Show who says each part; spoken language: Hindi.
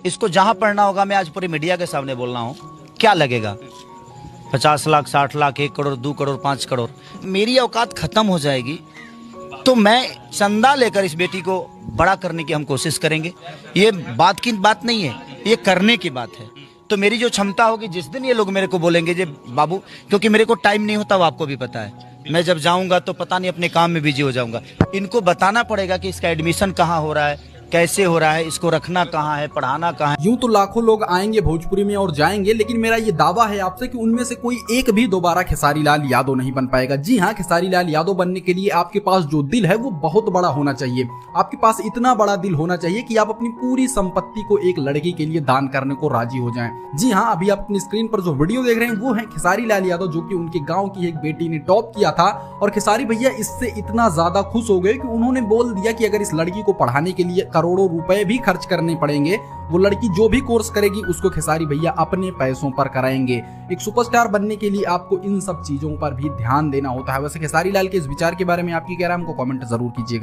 Speaker 1: इसको जहां पढ़ना होगा, मैं आज पूरी मीडिया के सामने बोल रहा हूं, क्या लगेगा 50 लाख 60 लाख 1 करोड़ 2 करोड़ 5 करोड़, मेरी औकात खत्म हो जाएगी तो मैं चंदा लेकर इस बेटी को बड़ा करने की हम कोशिश करेंगे। ये बात की बात नहीं है, ये करने की बात है। तो मेरी जो क्षमता होगी, जिस दिन ये लोग मेरे को बोलेंगे जे बाबू, क्योंकि मेरे को टाइम नहीं होता, वो आपको भी पता है, मैं जब जाऊंगा तो पता नहीं अपने काम में बिजी हो जाऊंगा। इनको बताना पड़ेगा कि इसका एडमिशन कहाँ हो रहा है, कैसे हो रहा है, इसको रखना कहाँ है, पढ़ाना कहाँ है।
Speaker 2: यूं तो लाखों लोग आएंगे भोजपुरी में और जाएंगे, लेकिन मेरा ये दावा है आपसे कि उनमें से कोई एक भी दोबारा खेसारी लाल यादव नहीं बन पाएगा। जी हाँ, खेसारी लाल यादव बनने के लिए आपके पास जो दिल है वो बहुत बड़ा होना चाहिए। आपके पास इतना बड़ा दिल होना चाहिए कि आप अपनी पूरी संपत्ति को एक लड़की के लिए दान करने को राजी हो जाएं। जी हाँ, अभी आप अपनी स्क्रीन पर जो वीडियो देख रहे हैं वो है खेसारी लाल यादव, जो कि उनके गाँव की एक बेटी ने टॉप किया था। और खेसारी भैया इससे इतना ज्यादा खुश हो गए कि उन्होंने बोल दिया कि अगर इस लड़की को पढ़ाने के लिए करोड़ों रुपए भी खर्च करने पड़ेंगे, वो लड़की जो भी कोर्स करेगी उसको खेसारी भैया अपने पैसों पर कराएंगे। एक सुपरस्टार बनने के लिए आपको इन सब चीजों पर भी ध्यान देना होता है। वैसे खेसारी लाल के इस विचार के बारे में आपकी क्या राय है, हमको कमेंट जरूर कीजिएगा।